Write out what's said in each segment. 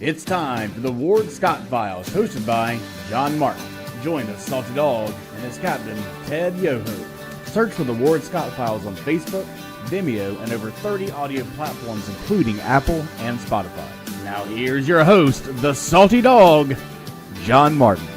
It's time for the Ward Scott Files, hosted by John Martin. Join the Salty Dog and his captain, Ted Yoho. Search for the Ward Scott Files on Facebook, Vimeo, and over 30 audio platforms, including Apple and Spotify. Now here's your host, the Salty Dog, John Martin.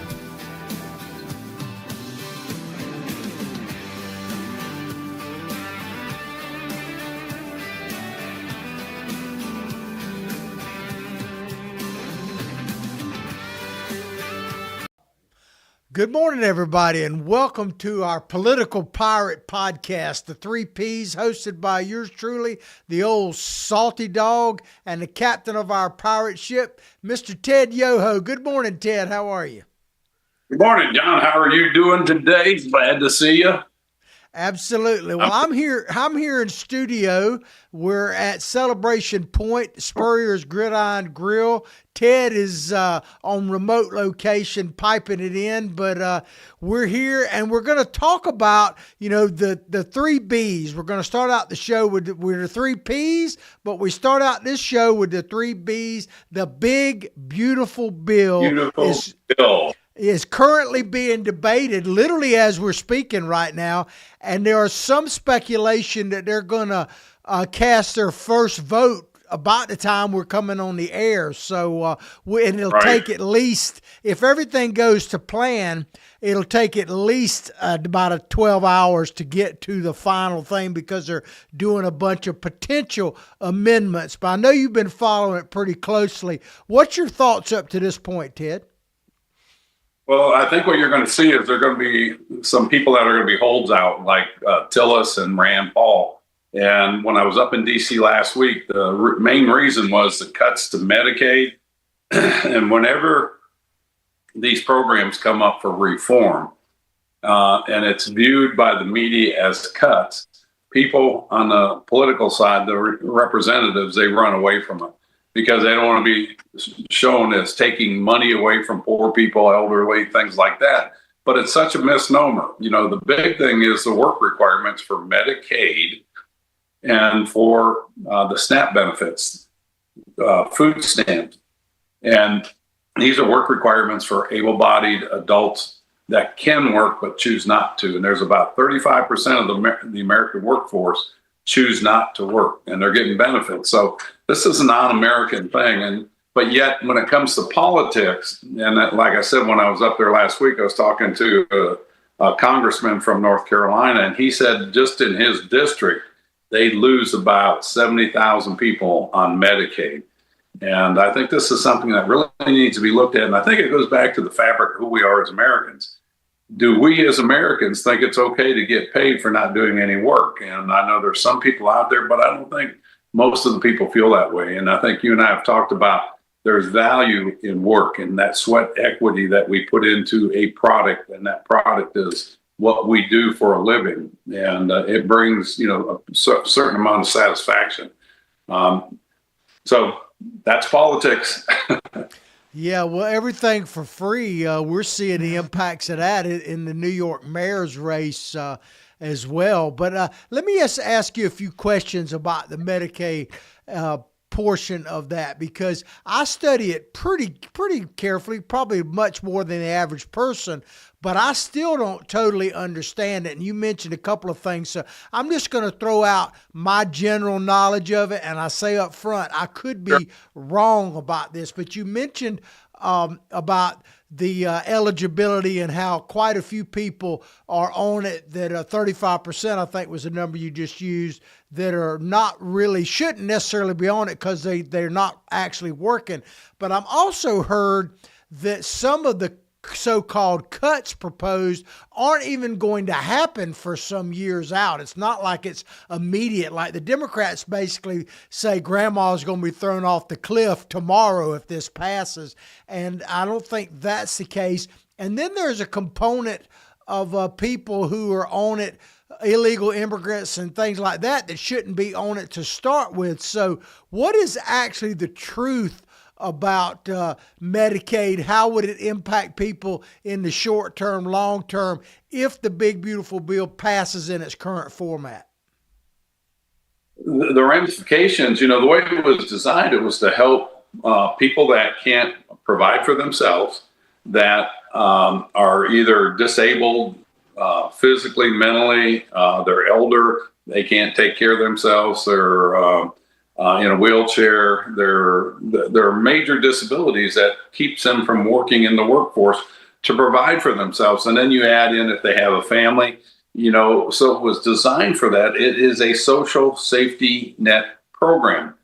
Good morning, everybody, and welcome to our Political Pirate Podcast, the 3 Ps, hosted by yours truly, the old Salty Dog, and the captain of our pirate ship, Mr. Ted Yoho. Good morning, Ted. How are you? Good morning, John. How are you doing today? Glad to see you. Absolutely. Well, I'm here in studio. We're at Celebration Point, Spurrier's Gridiron Grill. Ted is on remote location piping it in, but we're here and we're going to talk about, the 3 Bs. We're going to start out the show with the 3 Ps, but we start out this show with the 3 Bs. The big, beautiful bill is currently being debated literally as we're speaking right now. And there is some speculation that they're going to cast their first vote about the time we're coming on the air. So, and it'll take at least, if everything goes to plan, it'll take at least about 12 hours to get to the final thing because they're doing a bunch of potential amendments. But I know you've been following it pretty closely. What's your thoughts up to this point, Ted? Well, I think what you're going to see is there are going to be some people that are going to be holds out, like Tillis and Rand Paul. And when I was up in D.C. last week, the main reason was the cuts to Medicaid. And whenever these programs come up for reform, and it's viewed by the media as cuts, people on the political side, the representatives, they run away from it because they don't want to be shown as taking money away from poor people, elderly, things like that. But it's such a misnomer. The big thing is the work requirements for Medicaid and for the SNAP benefits, food stamps. And these are work requirements for able-bodied adults that can work but choose not to. And there's about 35% of the American workforce choose not to work, and they're getting benefits. So this is a non-American thing. But yet, when it comes to politics, and like I said, when I was up there last week, I was talking to a congressman from North Carolina, and he said just in his district, they lose about 70,000 people on Medicaid. And I think this is something that really needs to be looked at. And I think it goes back to the fabric of who we are as Americans. Do we as Americans think it's okay to get paid for not doing any work? And I know there's some people out there, but I don't think most of the people feel that way. And I think you and I have talked about there's value in work and that sweat equity that we put into a product, and that product is what we do for a living. And it brings, a certain amount of satisfaction. So that's politics. Yeah, well, everything for free. We're seeing the impacts of that in the New York mayor's race as well. But let me just ask you a few questions about the Medicaid portion of that, because I study it pretty carefully, probably much more than the average person, but I still don't totally understand it. And you mentioned a couple of things, so I'm just going to throw out my general knowledge of it. And I say up front, I could be wrong about this, but you mentioned about the eligibility and how quite a few people are on it, that 35%, I think was the number you just used, that are not really, shouldn't necessarily be on it because they're not actually working. But I'm also heard that some of the so-called cuts proposed aren't even going to happen for some years out. It's not like it's immediate. Like the Democrats basically say grandma's going to be thrown off the cliff tomorrow if this passes. And I don't think that's the case. And then there's a component of people who are on it, illegal immigrants and things like that shouldn't be on it to start with. So what is actually the truth about Medicaid? How would it impact people in the short term, long term, if the big, beautiful bill passes in its current format? The ramifications, the way it was designed, it was to help people that can't provide for themselves, that are either disabled physically, mentally, they're elder, they can't take care of themselves, they're in a wheelchair, there are major disabilities that keeps them from working in the workforce to provide for themselves. And then you add in if they have a family, so it was designed for that. It is a social safety net program.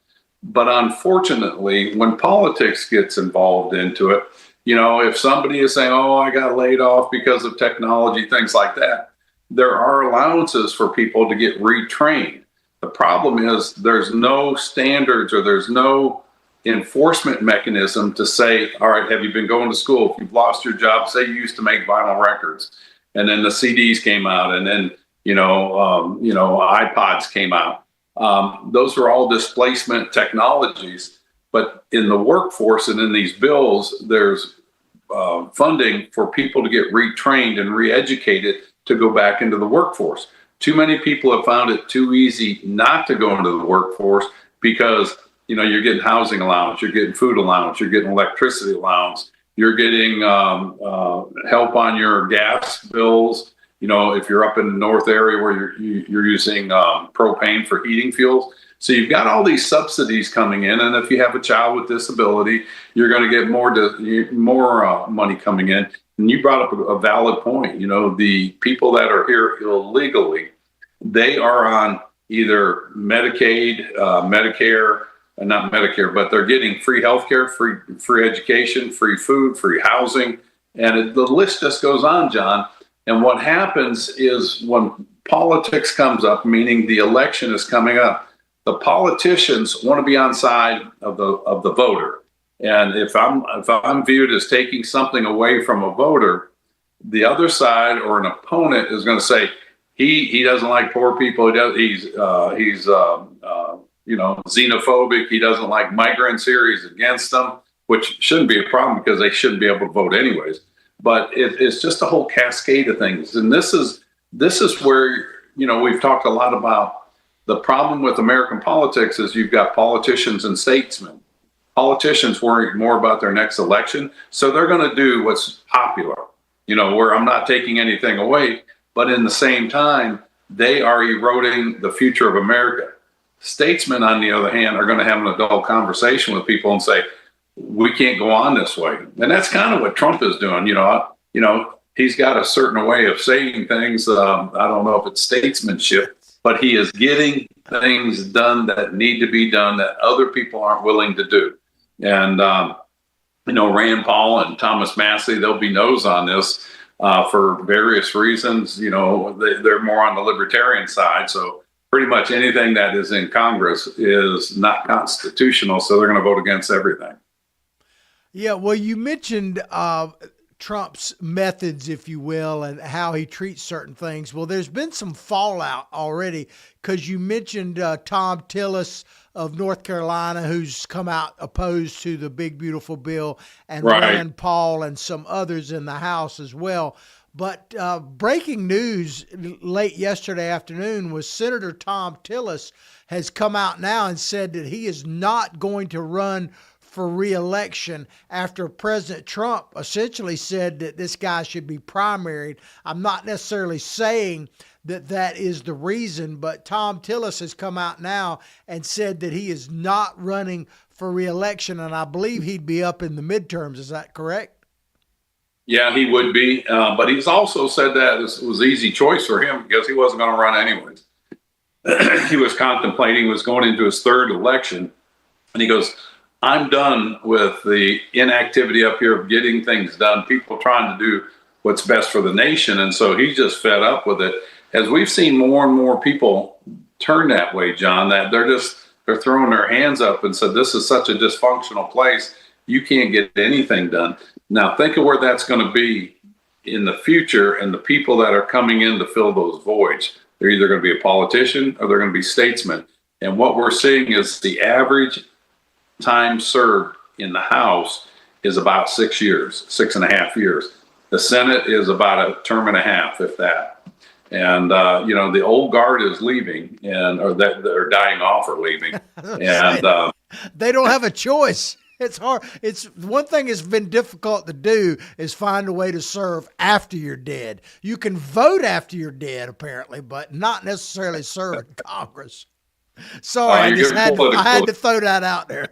But unfortunately, when politics gets involved into it, if somebody is saying, oh, I got laid off because of technology, things like that, there are allowances for people to get retrained. The problem is there's no standards or there's no enforcement mechanism to say, all right, have you been going to school? If you've lost your job, say you used to make vinyl records and then the CDs came out and then, iPods came out. Those are all displacement technologies, but in the workforce and in these bills, there's funding for people to get retrained and re-educated to go back into the workforce. Too many people have found it too easy not to go into the workforce because, you're getting housing allowance, you're getting food allowance, you're getting electricity allowance, you're getting help on your gas bills. If you're up in the north area where you're using propane for heating fuels. So you've got all these subsidies coming in. And if you have a child with disability, you're going to get more money coming in. And you brought up a valid point. The people that are here illegally, they are on either Medicaid, Medicare, not Medicare, but they're getting free healthcare, free education, free food, free housing. And the list just goes on, John. And what happens is when politics comes up, meaning the election is coming up, the politicians want to be on side of the voter. And if I'm viewed as taking something away from a voter, the other side or an opponent is going to say he doesn't like poor people. He's xenophobic. He doesn't like migrants here. He's against them, which shouldn't be a problem because they shouldn't be able to vote anyways. But it's just a whole cascade of things. And this is where, we've talked a lot about the problem with American politics is you've got politicians and statesmen. Politicians worry more about their next election. So they're going to do what's popular, where I'm not taking anything away. But in the same time, they are eroding the future of America. Statesmen, on the other hand, are going to have an adult conversation with people and say, we can't go on this way. And that's kind of what Trump is doing. He's got a certain way of saying things. I don't know if it's statesmanship, but he is getting things done that need to be done that other people aren't willing to do. And, Rand Paul and Thomas Massie, they'll be no's on this for various reasons. They're more on the libertarian side. So pretty much anything that is in Congress is not constitutional. So they're going to vote against everything. Yeah, well, you mentioned Trump's methods, if you will, and how he treats certain things. Well, there's been some fallout already because you mentioned Tom Tillis of North Carolina, who's come out opposed to the big, beautiful bill, and right. Rand Paul and some others in the House as well. But breaking news late yesterday afternoon was Senator Tom Tillis has come out now and said that he is not going to run for re-election after President Trump essentially said that this guy should be primaried. I'm not necessarily saying that is the reason, but Tom Tillis has come out now and said that he is not running for re-election, and I believe he'd be up in the midterms. Is that correct? Yeah, he would be, but he's also said that this was an easy choice for him because he wasn't going to run anyways. He was contemplating, was going into his third election, and he goes, I'm done with the inactivity up here of getting things done, people trying to do what's best for the nation. And so he's just fed up with it. As we've seen more and more people turn that way, John, that they're throwing their hands up and said, this is such a dysfunctional place. You can't get anything done. Now think of where that's going to be in the future and the people that are coming in to fill those voids. They're either going to be a politician or they're going to be statesmen. And what we're seeing is the average time served in the House is about 6 years, 6.5 years. The Senate is about a term and a half, if that. And, the old guard is leaving or that they're dying off or leaving. And they don't have a choice. It's hard. It's one thing that's been difficult to do is find a way to serve after you're dead. You can vote after you're dead, apparently, but not necessarily serve in Congress. Sorry, I had to throw that out there.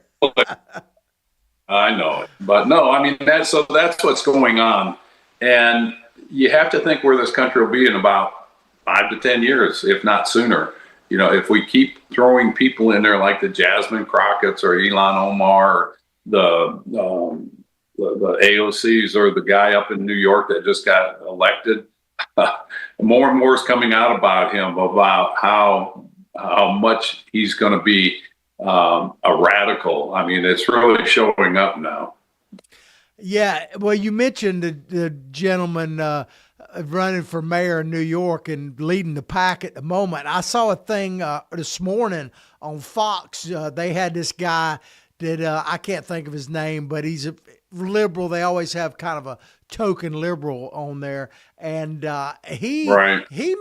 I know it, but no, I mean that's what's going on, and you have to think where this country will be in about 5 to 10 years, if not sooner. You know, if we keep throwing people in there like the Jasmine Crockett's or Ilhan Omar, or the AOCs, or the guy up in New York that just got elected, more and more is coming out about him, about how much he's going to be a radical. I mean, it's really showing up now. Yeah, well, you mentioned the gentleman running for mayor in New York and leading the pack at the moment. I saw a thing this morning on Fox. They had this guy that I can't think of his name, but he's a liberal. They always have kind of a token liberal on there. And he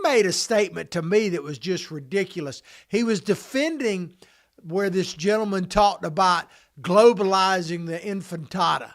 made a statement to me that was just ridiculous. He was defending where this gentleman talked about globalizing the infantada,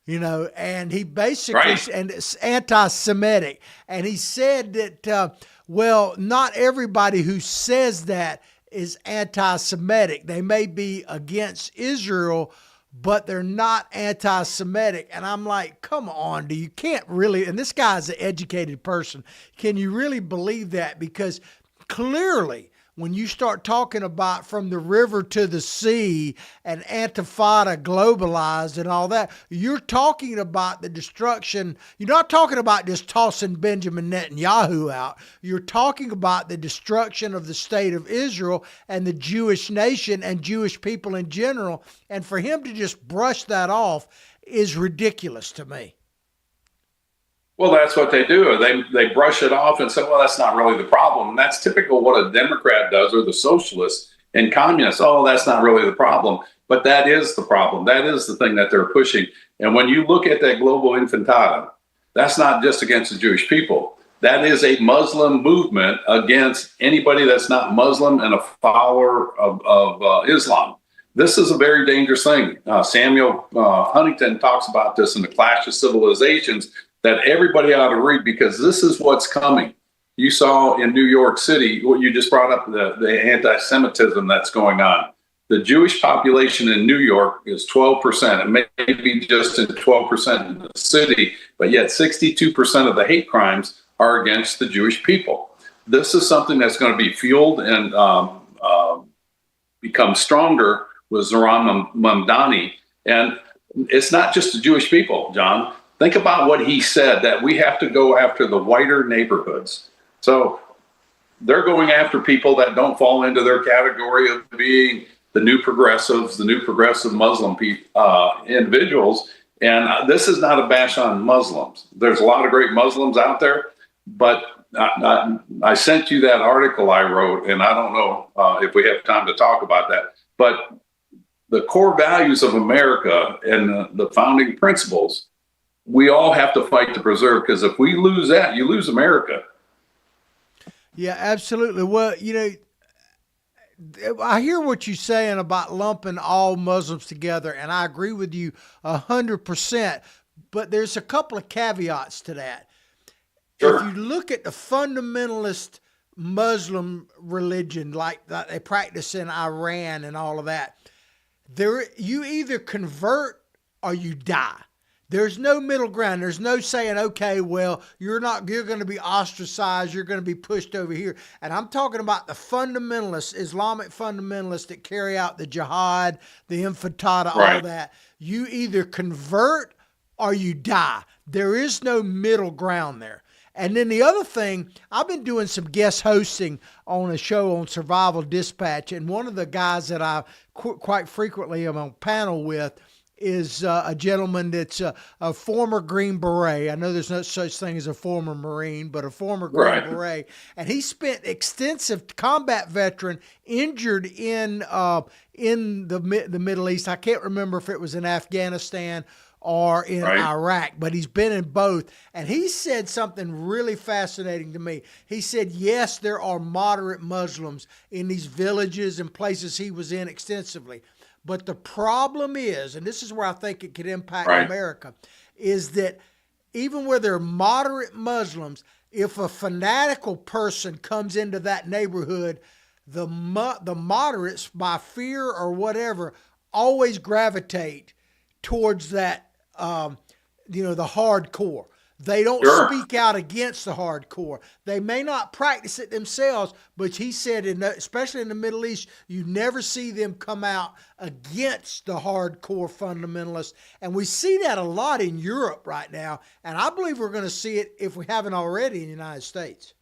you know, and he basically, and it's anti-Semitic. And he said that, well, not everybody who says that is anti-Semitic. They may be against Israel, but they're not anti-Semitic. And I'm like, come on, you can't really, and this guy's an educated person. Can you really believe that? Because clearly, when you start talking about from the river to the sea and Antifada globalized and all that, you're talking about the destruction. You're not talking about just tossing Benjamin Netanyahu out. You're talking about the destruction of the state of Israel and the Jewish nation and Jewish people in general. And for him to just brush that off is ridiculous to me. Well, that's what they do. They brush it off and say, well, that's not really the problem. And that's typical what a Democrat does, or the socialists and communists. Oh, that's not really the problem. But that is the problem. That is the thing that they're pushing. And when you look at that global intifada, that's not just against the Jewish people. That is a Muslim movement against anybody that's not Muslim and a follower of Islam. This is a very dangerous thing. Samuel Huntington talks about this in The Clash of Civilizations, that everybody ought to read, because this is what's coming. You saw in New York City, what you just brought up, the anti-Semitism that's going on. The Jewish population in New York is 12%. It may be just in 12% in the city, but yet 62% of the hate crimes are against the Jewish people. This is something that's going to be fueled and become stronger with Zohran Mamdani. And it's not just the Jewish people, John. Think about what he said, that we have to go after the whiter neighborhoods. So they're going after people that don't fall into their category of being the new progressives, the new progressive Muslim individuals. And this is not a bash on Muslims. There's a lot of great Muslims out there, but I sent you that article I wrote, and I don't know if we have time to talk about that. But the core values of America and the founding principles, we all have to fight to preserve, because if we lose that, you lose America. Yeah, absolutely. Well, you know, I hear what you're saying about lumping all Muslims together, and I agree with you 100%. But there's a couple of caveats to that. Sure. If you look at the fundamentalist Muslim religion, like that they practice in Iran and all of that, you either convert or you die. There's no middle ground. There's no saying, okay, well, you're going to be ostracized. You're going to be pushed over here. And I'm talking about the fundamentalists, Islamic fundamentalists that carry out the jihad, the intifada, all that. You either convert or you die. There is no middle ground there. And then the other thing, I've been doing some guest hosting on a show on Survival Dispatch. And one of the guys that I quite frequently am on panel with is a gentleman that's a former Green Beret. I know there's no such thing as a former Marine, but a former Green Beret. And he spent extensive combat veteran, injured in the Middle East. I can't remember if it was in Afghanistan or in Iraq, but he's been in both. And he said something really fascinating to me. He said, yes, there are moderate Muslims in these villages and places he was in extensively, But the problem is, and this is where I think it could impact Right. America, is that even where they're moderate Muslims, if a fanatical person comes into that neighborhood, the moderates, by fear or whatever, always gravitate towards that, the hardcore. They don't Sure. speak out against the hardcore. They may not practice it themselves, but he said, especially in the Middle East, you never see them come out against the hardcore fundamentalists. And we see that a lot in Europe right now. And I believe we're going to see it, if we haven't already, in the United States.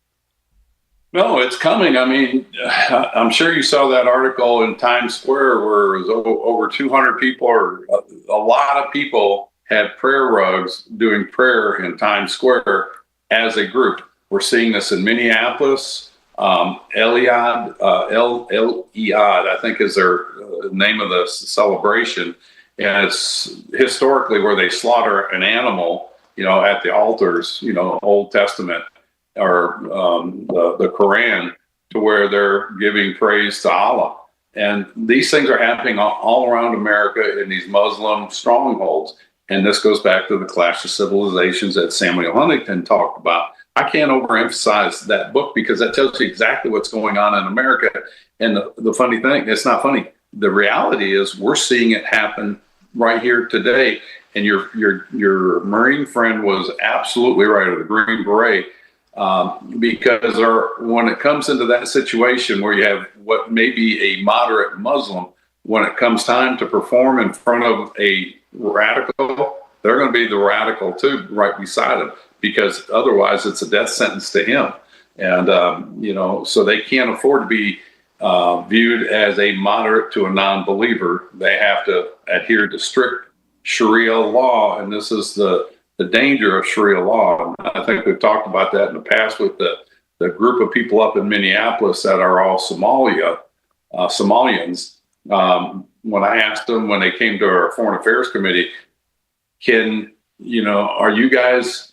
No, it's coming. I mean, I'm sure you saw that article in Times Square where it was over 200 people, or a lot of people had prayer rugs doing prayer in Times Square as a group. We're seeing this in Minneapolis. Eliad, I think is their name of the celebration. And it's historically where they slaughter an animal, at the altars, Old Testament or the Quran, to where they're giving praise to Allah. And these things are happening all around America in these Muslim strongholds. And this goes back to the Clash of Civilizations that Samuel Huntington talked about. I can't overemphasize that book because that tells you exactly what's going on in America. And the funny thing, it's not funny. The reality is we're seeing it happen right here today. And your Marine friend was absolutely right, or the Green Beret, because when it comes into that situation where you have what may be a moderate Muslim, when it comes time to perform in front of a radical, they're going to be the radical too, right beside him, because otherwise it's a death sentence to him. And, so they can't afford to be viewed as a moderate to a non-believer. They have to adhere to strict Sharia law. And this is the danger of Sharia law. And I think we've talked about that in the past with the group of people up in Minneapolis that are all Somalians. When I asked them when they came to our Foreign Affairs Committee, are you guys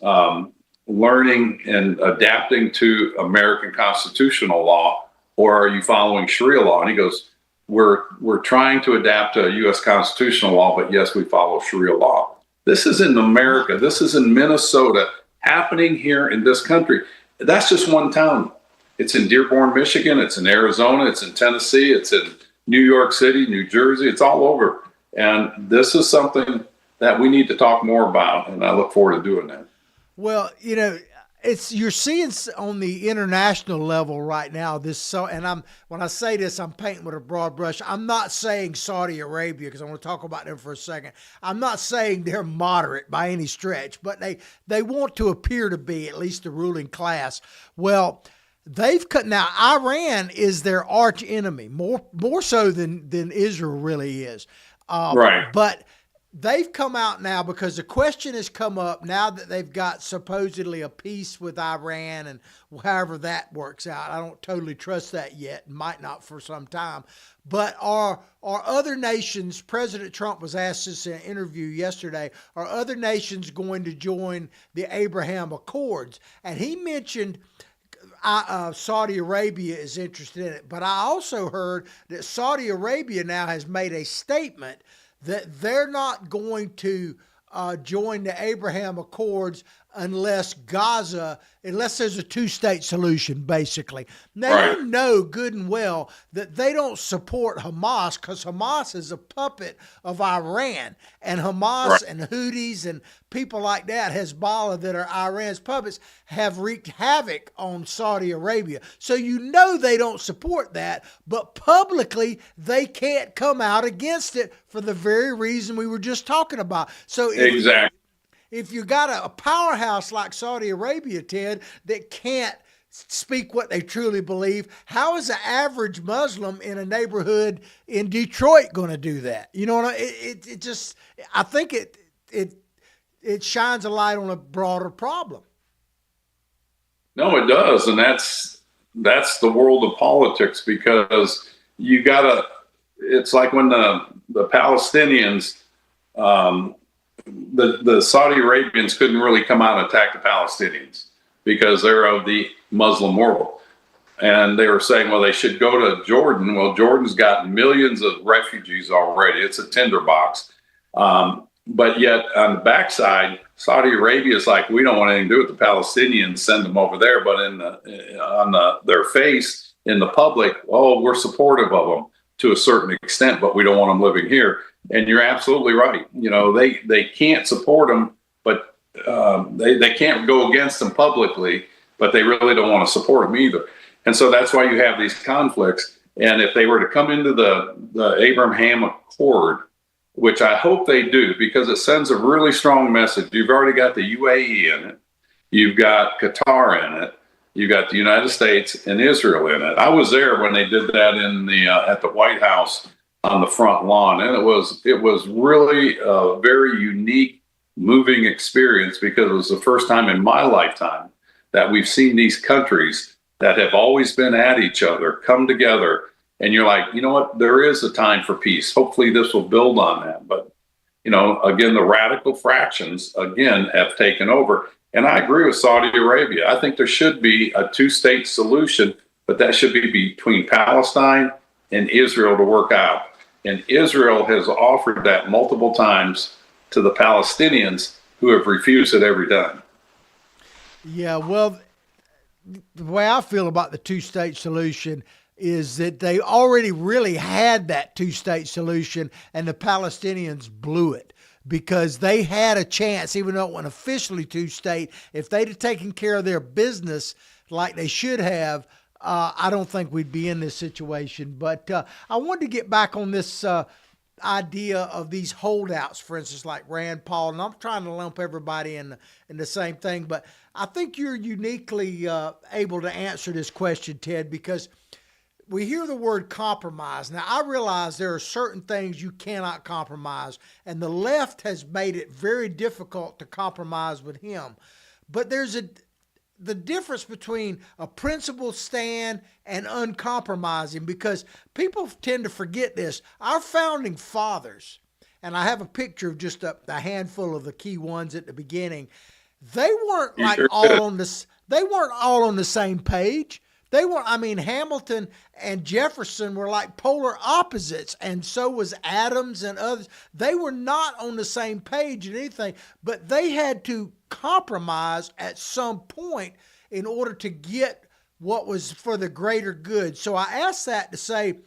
learning and adapting to American constitutional law, or are you following Sharia law? And he goes, we're trying to adapt to U.S. constitutional law, but yes, we follow Sharia law. This is in America. This is in Minnesota, happening here in this country. That's just one town. It's in Dearborn, Michigan. It's in Arizona. It's in Tennessee. It's in New York City, New Jersey. It's all over. And this is something that we need to talk more about. And I look forward to doing that. Well, you're seeing on the international level right now when I say this, I'm painting with a broad brush. I'm not saying Saudi Arabia, because I want to talk about them for a second. I'm not saying they're moderate by any stretch, but they want to appear to be, at least the ruling class. Well, now Iran is their arch enemy, more so than Israel really is. Right. But they've come out now because the question has come up now that they've got supposedly a peace with Iran, and however that works out. I don't totally trust that yet, might not for some time. But are other nations, President Trump was asked this in an interview yesterday, are other nations going to join the Abraham Accords? And he mentioned Saudi Arabia is interested in it. But I also heard that Saudi Arabia now has made a statement that they're not going to join the Abraham Accords unless there's a two-state solution, basically. Now, Right. You know good and well that they don't support Hamas, because Hamas is a puppet of Iran. And Hamas Right. and Houthis and people like that, Hezbollah, that are Iran's puppets, have wreaked havoc on Saudi Arabia. So they don't support that, but publicly they can't come out against it for the very reason we were just talking about. So Exactly. if you got a powerhouse like Saudi Arabia, Ted, that can't speak what they truly believe, how is the average Muslim in a neighborhood in Detroit going to do that? You know what I think it shines a light on a broader problem. No, it does. And that's the world of politics, because it's like when the Palestinians, the Saudi Arabians couldn't really come out and attack the Palestinians because they're of the Muslim world. And they were saying, well, they should go to Jordan. Well, Jordan's got millions of refugees already. It's a tinderbox. But yet on the backside, Saudi Arabia is like, we don't want anything to do with the Palestinians, send them over there. But their face in the public, oh, we're supportive of them to a certain extent, but we don't want them living here. And you're absolutely right. They can't support them, but they can't go against them publicly, but they really don't want to support them either. And so that's why you have these conflicts. And if they were to come into the Abraham Accord, which I hope they do, because it sends a really strong message. You've already got the UAE in it. You've got Qatar in it. You've got the United States and Israel in it. I was there when they did that at the White House on the front lawn. And it was really a very unique, moving experience, because it was the first time in my lifetime that we've seen these countries that have always been at each other come together. And you're like, you know what, there is a time for peace. Hopefully this will build on that. But, again, the radical fractions, again, have taken over. And I agree with Saudi Arabia. I think there should be a two-state solution, but that should be between Palestine and Israel to work out. And Israel has offered that multiple times to the Palestinians, who have refused it every time. Yeah, well, the way I feel about the two-state solution is that they already really had that two-state solution, and the Palestinians blew it, because they had a chance, even though it wasn't officially two-state. If they'd have taken care of their business like they should have, I don't think we'd be in this situation. But I wanted to get back on this idea of these holdouts, for instance, like Rand Paul, and I'm trying to lump everybody in the same thing, but I think you're uniquely able to answer this question, Ted, because we hear the word compromise. Now, I realize there are certain things you cannot compromise, and the left has made it very difficult to compromise with him. But there's the difference between a principled stand and uncompromising, because people tend to forget this. Our founding fathers, and I have a picture of just a handful of the key ones at the beginning, they weren't all on this. They weren't all on the same page. They weren't. I mean, Hamilton and Jefferson were like polar opposites, and so was Adams and others. They were not on the same page in anything, but they had to compromise at some point in order to get what was for the greater good. So I ask that to say,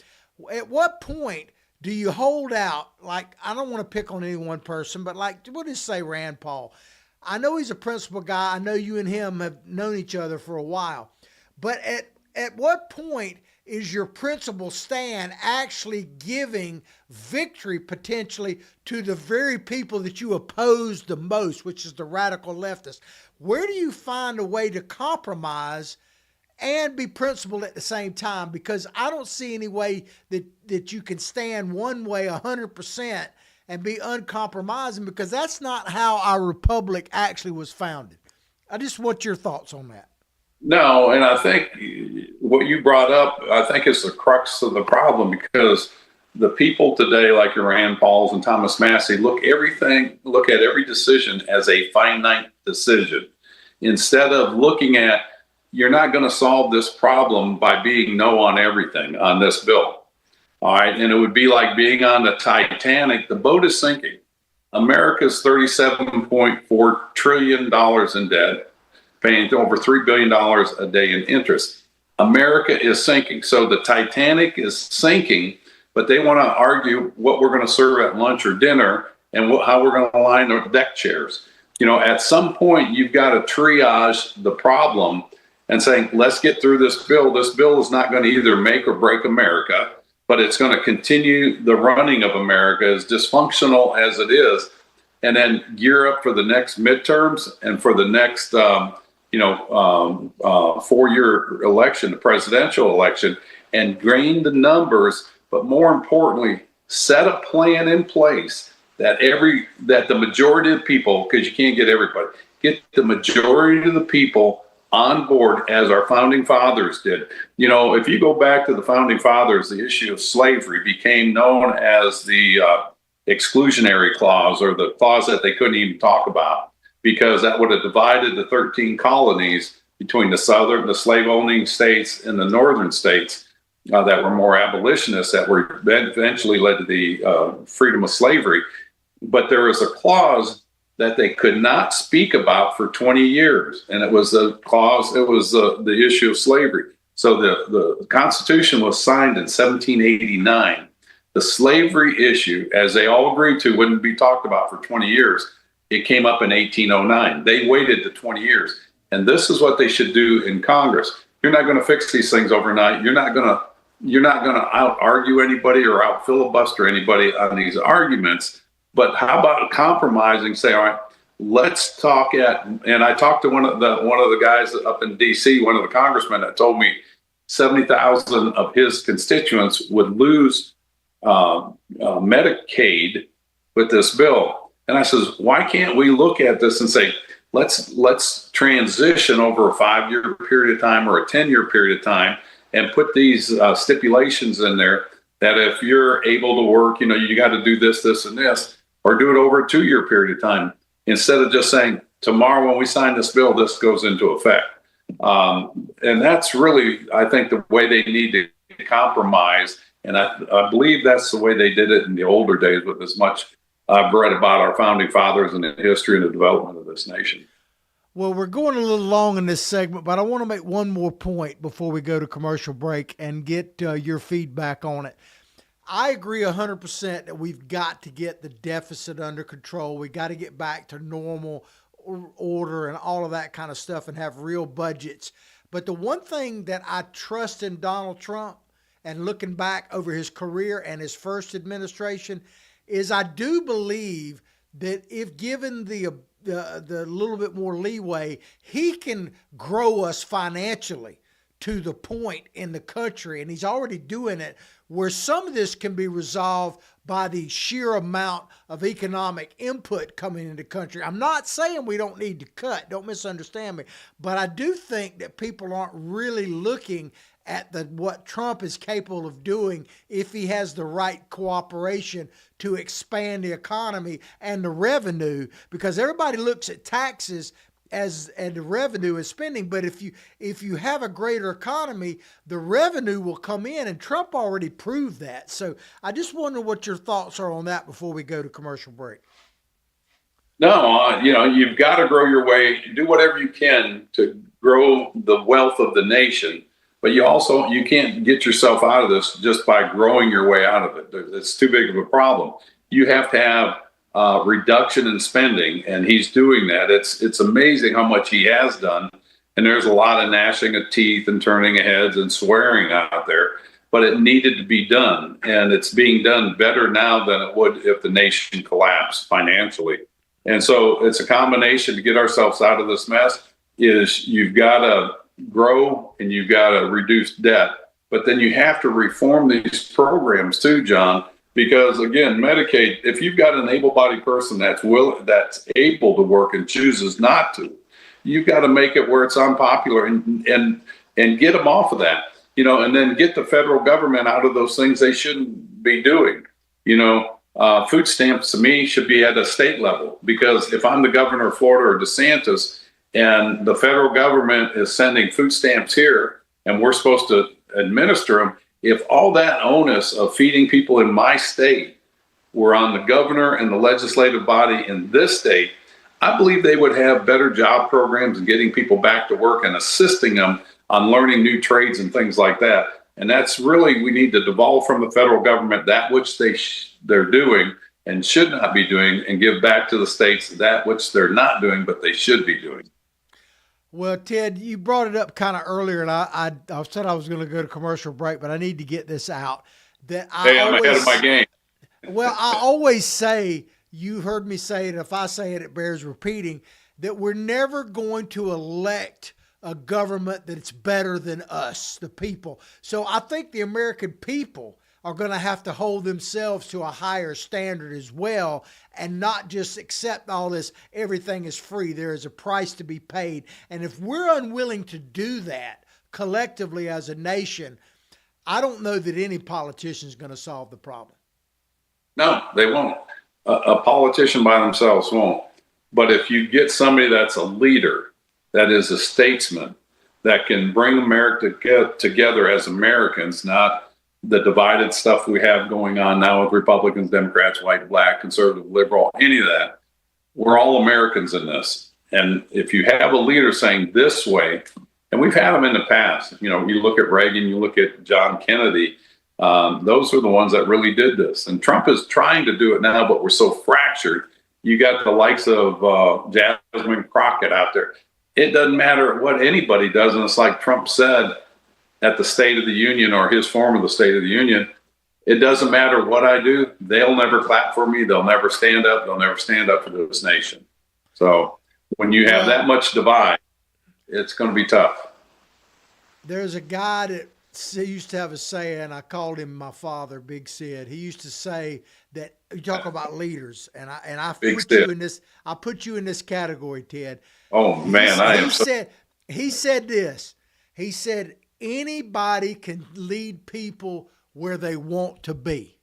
at what point do you hold out? Like, I don't want to pick on any one person, but like, we'll just say Rand Paul. I know he's a principled guy. I know you and him have known each other for a while. But at what point is your principled stand actually giving victory potentially to the very people that you oppose the most, which is the radical leftists? Where do you find a way to compromise and be principled at the same time? Because I don't see any way that you can stand one way 100% and be uncompromising, because that's not how our republic actually was founded. I just want your thoughts on that. No, and I think what you brought up, I think is the crux of the problem, because the people today, like your Rand Pauls and Thomas Massie, look at every decision as a finite decision, instead of looking at, you're not going to solve this problem by being no on everything on this bill. All right. And it would be like being on the Titanic. The boat is sinking. America's $37.4 trillion in debt, paying over $3 billion a day in interest. America is sinking. So the Titanic is sinking, but they want to argue what we're going to serve at lunch or dinner and how we're going to line the deck chairs. At some point, you've got to triage the problem and saying, let's get through this bill. This bill is not going to either make or break America, but it's going to continue the running of America, as dysfunctional as it is, and then gear up for the next midterms and for the next 4-year election, the presidential election, and drain the numbers, but more importantly, set a plan in place that the majority of people, because you can't get everybody, get the majority of the people on board, as our founding fathers did. If you go back to the founding fathers, the issue of slavery became known as the exclusionary clause, or the clause that they couldn't even talk about, because that would have divided the 13 colonies between the slave-owning states and the northern states that were more abolitionists that were eventually led to the freedom of slavery. But there was a clause that they could not speak about for 20 years. And it was a clause, it was the issue of slavery. So the Constitution was signed in 1789. The slavery issue, as they all agreed to, wouldn't be talked about for 20 years. It came up in 1809. They waited to 20 years. And this is what they should do in Congress. You're not going to fix these things overnight. You're not going to out argue anybody or out filibuster anybody on these arguments. But how about compromising? Say, all right, let's talk and I talked to one of the guys up in D.C., one of the congressmen that told me 70,000 of his constituents would lose Medicaid with this bill. And I says, why can't we look at this and say, let's transition over a 5-year period of time or a 10-year period of time and put these stipulations in there that if you're able to work, you got to do this, this, and this, or do it over a 2-year period of time instead of just saying tomorrow when we sign this bill, this goes into effect. And that's really, I think, the way they need to compromise. And I believe that's the way they did it in the older days with as much I've read about our founding fathers and the history and the development of this nation. Well, we're going a little long in this segment, but I want to make one more point before we go to commercial break and get your feedback on it. I agree 100% that we've got to get the deficit under control. We got to get back to normal order and all of that kind of stuff and have real budgets. But the one thing that I trust in Donald Trump, and looking back over his career and his first administration, is I do believe that if given the little bit more leeway, he can grow us financially to the point in the country, and he's already doing it, where some of this can be resolved by the sheer amount of economic input coming into the country. I'm not saying we don't need to cut, don't misunderstand me, but I do think that people aren't really looking at what Trump is capable of doing if he has the right cooperation to expand the economy and the revenue, because everybody looks at taxes and the revenue as spending. But if you have a greater economy, the revenue will come in, and Trump already proved that. So I just wonder what your thoughts are on that before we go to commercial break. No, you've got to grow your way, do whatever you can to grow the wealth of the nation. But you can't get yourself out of this just by growing your way out of it. It's too big of a problem. You have to have reduction in spending, and he's doing that. It's amazing how much he has done. And there's a lot of gnashing of teeth and turning of heads and swearing out there. But it needed to be done, and it's being done better now than it would if the nation collapsed financially. And so it's a combination to get ourselves out of this mess. Is you've got to grow and you've got to reduce debt, but then you have to reform these programs too, John, because again, Medicaid, if you've got an able-bodied person that's able to work and chooses not to, you've got to make it where it's unpopular and get them off of that, and then get the federal government out of those things they shouldn't be doing. Food stamps to me should be at a state level, because if I'm the governor of Florida or DeSantis, and the federal government is sending food stamps here, and we're supposed to administer them, if all that onus of feeding people in my state were on the governor and the legislative body in this state, I believe they would have better job programs and getting people back to work and assisting them on learning new trades and things like that. And that's really, we need to devolve from the federal government that which they're doing and should not be doing, and give back to the states that which they're not doing, but they should be doing. Well, Ted, you brought it up kind of earlier, and I said I was going to go to commercial break, but I need to get this out. I'm ahead of my game. Well, I always say, you heard me say it, if I say it, it bears repeating, that we're never going to elect a government that's better than us, the people. So I think the American people are going to have to hold themselves to a higher standard as well, and not just accept all this, everything is free. There is a price to be paid. And if we're unwilling to do that collectively as a nation, I don't know that any politician is going to solve the problem. No, they won't. A politician by themselves won't. But if you get somebody that's a leader, that is a statesman, that can bring America together as Americans, not the divided stuff we have going on now with Republicans, Democrats, white, black, conservative, liberal, any of that. We're all Americans in this. And if you have a leader saying this way, and we've had them in the past, you look at Reagan, you look at John Kennedy, those are the ones that really did this. And Trump is trying to do it now, but we're so fractured. You got the likes of Jasmine Crockett out there. It doesn't matter what anybody does. And it's like Trump said at the State of the Union, or his form of the State of the Union, it doesn't matter what I do. They'll never clap for me. They'll never stand up. They'll never stand up for this nation. So when you have that much divide, it's going to be tough. There's a guy that used to have a saying, I called him my father, Big Sid. He used to say that, you talk about leaders, and I put you in this category, Ted. Oh man, he said this. He said anybody can lead people where they want to be.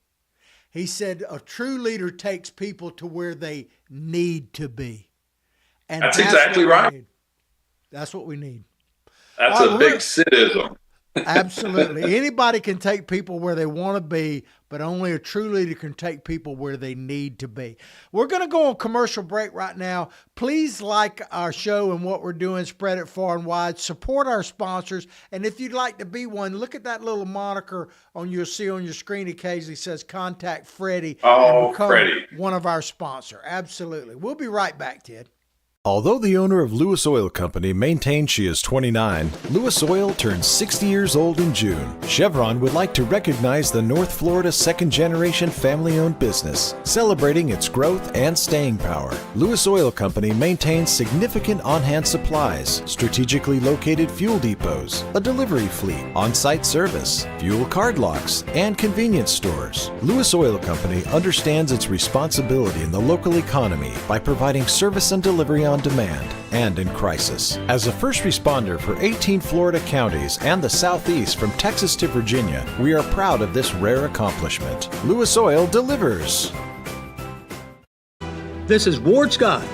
He said a true leader takes people to where they need to be. And that's exactly right. That's what we need. That's a big Sidism. Absolutely. Anybody can take people where they want to be, but only a true leader can take people where they need to be. We're going to go on commercial break right now. Please like our show and what we're doing. Spread it far and wide. Support our sponsors. And if you'd like to be one, look at that little moniker you'll see on your screen occasionally says Contact Freddie. Oh, and become Freddie. one of our sponsors. Absolutely. We'll be right back, Ted. Although the owner of Lewis Oil Company maintains she is 29, Lewis Oil turns 60 years old in June. Chevron would like to recognize the North Florida second-generation family-owned business, celebrating its growth and staying power. Lewis Oil Company maintains significant on-hand supplies, strategically located fuel depots, a delivery fleet, on-site service, fuel card locks, and convenience stores. Lewis Oil Company understands its responsibility in the local economy by providing service and delivery on demand and in crisis. As a first responder for 18 Florida counties and the Southeast from Texas to Virginia, we are proud of this rare accomplishment. Lewis Oil delivers. This is Ward Scott,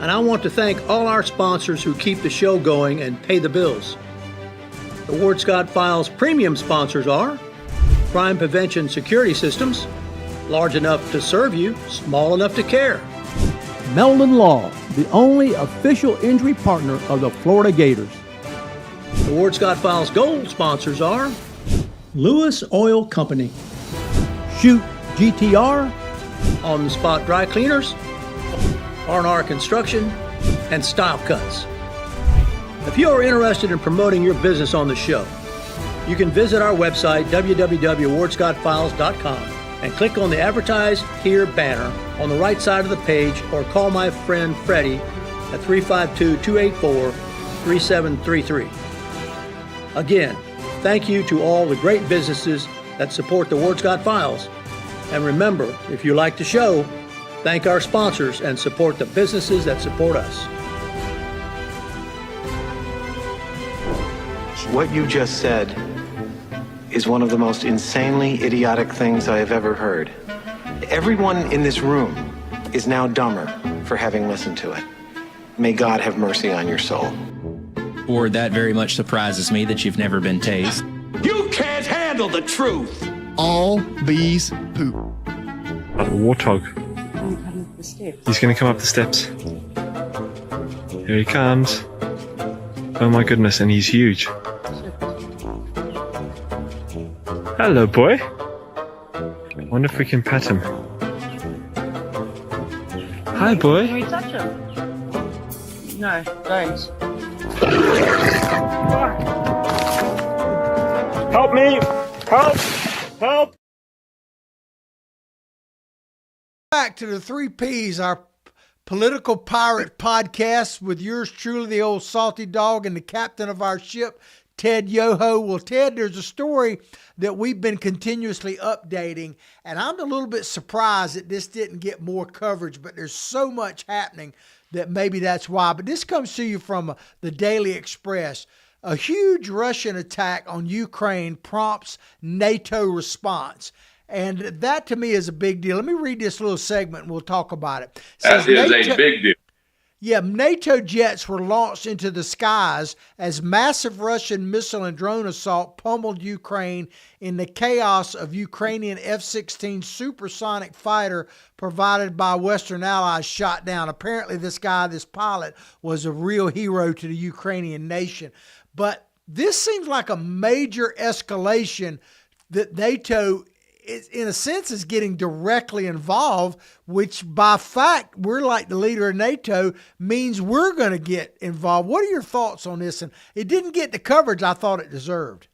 and I want to thank all our sponsors who keep the show going and pay the bills. The Ward Scott Files premium sponsors are Crime Prevention Security Systems, large enough to serve you, small enough to care. Meldon Law, the only official injury partner of the Florida Gators. The Ward Scott Files Gold sponsors are Lewis Oil Company, Shoot GTR, On the Spot Dry Cleaners, R&R Construction, and Style Cuts. If you are interested in promoting your business on the show, you can visit our website, www.wardscottfiles.com, and click on the Advertise Here banner on the right side of the page, or call my friend Freddie at 352-284-3733. Again, thank you to all the great businesses that support the Ward Scott Files. And remember, if you like the show, thank our sponsors and support the businesses that support us. What you just said is one of the most insanely idiotic things I have ever heard. Everyone in this room is now dumber for having listened to it. May God have mercy on your soul. Ward, that very much surprises me that you've never been tased. You can't handle the truth. All bees poop. A warthog. He's going to come up the steps. Here he comes. Oh my goodness, and he's huge. Hello, boy. Wonder if we can pet him. Hi, boy. Can we touch him? No, don't. Help me! Help! Help! Back to the 3 Ps, our political pirate podcast with yours truly, the old salty dog, and the captain of our ship, Ted Yoho. Well, Ted, there's a story that we've been continuously updating, and I'm a little bit surprised that this didn't get more coverage, but there's so much happening that maybe that's why. But this comes to you from the Daily Express. A huge Russian attack on Ukraine prompts NATO response. And that to me is a big deal. Let me read this little segment and we'll talk about it. That is a big deal. Yeah, NATO jets were launched into the skies as massive Russian missile and drone assault pummeled Ukraine in the chaos of Ukrainian F-16 supersonic fighter provided by Western allies shot down. Apparently this pilot, was a real hero to the Ukrainian nation. But this seems like a major escalation that NATO in a sense is getting directly involved, which by fact, we're like the leader of NATO, means we're going to get involved. What are your thoughts on this? And it didn't get the coverage I thought it deserved.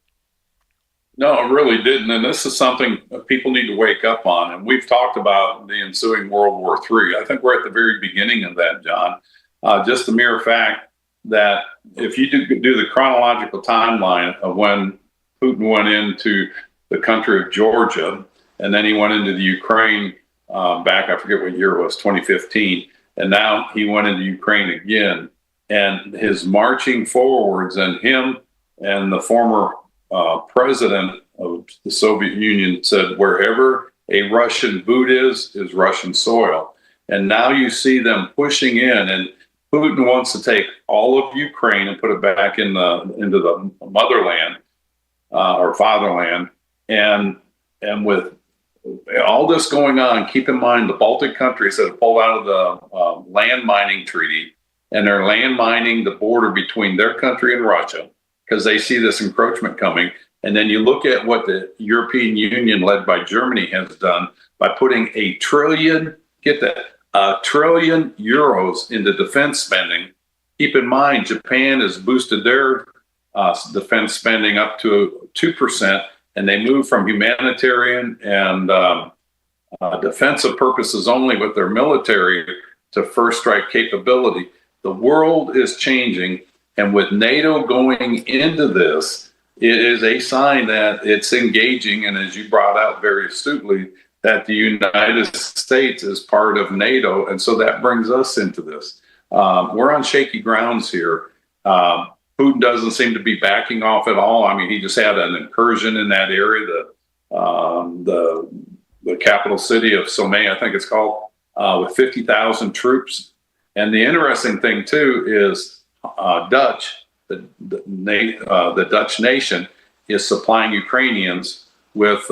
No, it really didn't. And this is something people need to wake up on. And we've talked about the ensuing World War III. I think we're at the very beginning of that, John. Just the mere fact that if you do the chronological timeline of when Putin went into the country of Georgia, and then he went into the Ukraine back, I forget what year it was, 2015, and now he went into Ukraine again. And his marching forwards, and him and the former president of the Soviet Union said, wherever a Russian boot is Russian soil. And now you see them pushing in, and Putin wants to take all of Ukraine and put it back into the motherland or fatherland. And with all this going on, keep in mind the Baltic countries that have pulled out of the land mining treaty, and they're land mining the border between their country and Russia because they see this encroachment coming. And then you look at what the European Union, led by Germany, has done by putting $1 trillion, get that, €1 trillion into defense spending. Keep in mind, Japan has boosted their defense spending up to 2%. And they move from humanitarian and defensive purposes only with their military to first strike capability. The world is changing. And with NATO going into this, it is a sign that it's engaging. And as you brought out very astutely, that the United States is part of NATO. And so that brings us into this. We're on shaky grounds here. Putin doesn't seem to be backing off at all. I mean, he just had an incursion in that area, the capital city of Somé, I think it's called, with 50,000 troops. And the interesting thing too is the Dutch nation is supplying Ukrainians with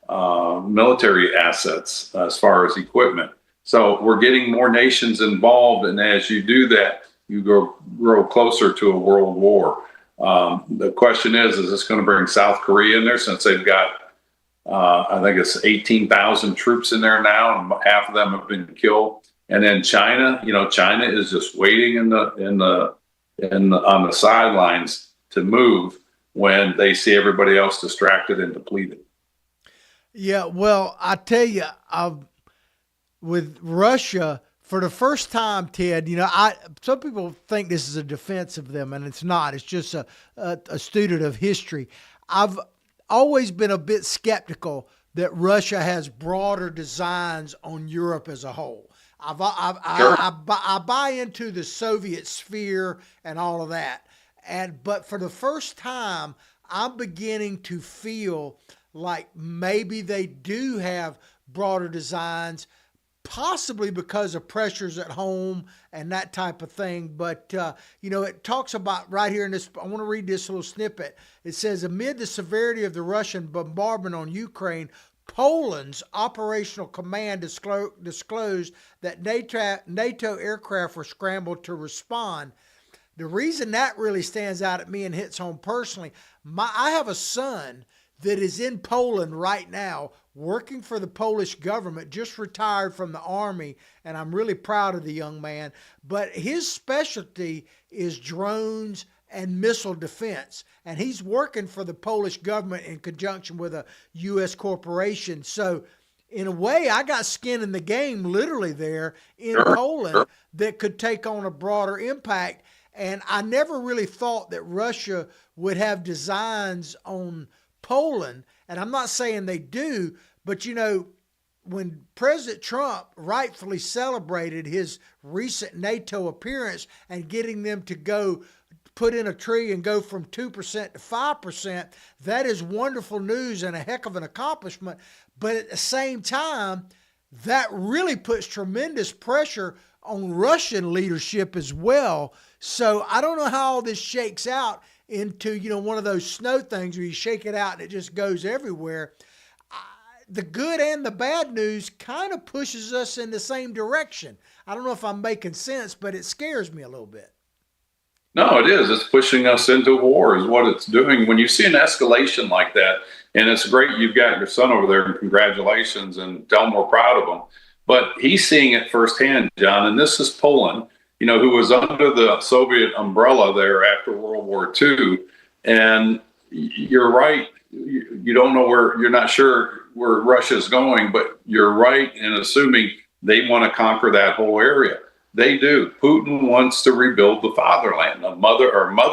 military assets as far as equipment. So we're getting more nations involved, and as you do that, you grow closer to a world war. The question is this going to bring South Korea in there, since they've got, I think it's 18,000 troops in there now, and half of them have been killed. And then China, China is just waiting on the sidelines to move when they see everybody else distracted and depleted. Yeah, well, I tell you, with Russia, for the first time, Ted, some people think this is a defense of them, and it's not. It's just a student of history. I've always been a bit skeptical that Russia has broader designs on Europe as a whole. I buy into the Soviet sphere and all of that, but for the first time, I'm beginning to feel like maybe they do have broader designs, possibly because of pressures at home and that type of thing. But, it talks about right here in this, I want to read this little snippet. It says, amid the severity of the Russian bombardment on Ukraine, Poland's operational command disclosed that NATO aircraft were scrambled to respond. The reason that really stands out at me and hits home personally, I have a son that is in Poland right now, working for the Polish government, just retired from the Army, and I'm really proud of the young man. But his specialty is drones and missile defense, and he's working for the Polish government in conjunction with a U.S. corporation. So in a way, I got skin in the game literally there in Poland that could take on a broader impact. And I never really thought that Russia would have designs on Poland, and I'm not saying they do, but when President Trump rightfully celebrated his recent NATO appearance and getting them to go put in a tree and go from 2% to 5%, that is wonderful news and a heck of an accomplishment. But at the same time, that really puts tremendous pressure on Russian leadership as well. So I don't know how all this shakes out into, one of those snow things where you shake it out and it just goes everywhere. The good and the bad news kind of pushes us in the same direction. I don't know if I'm making sense, but it scares me a little bit. No, it is. It's pushing us into war is what it's doing. When you see an escalation like that, and it's great you've got your son over there, and congratulations, and tell him we're proud of him. But he's seeing it firsthand, John, and this is Poland, who was under the Soviet umbrella there after World War II. And you're right. You don't know you're not sure where Russia's going, but you're right in assuming they want to conquer that whole area. They do. Putin wants to rebuild the fatherland, Mother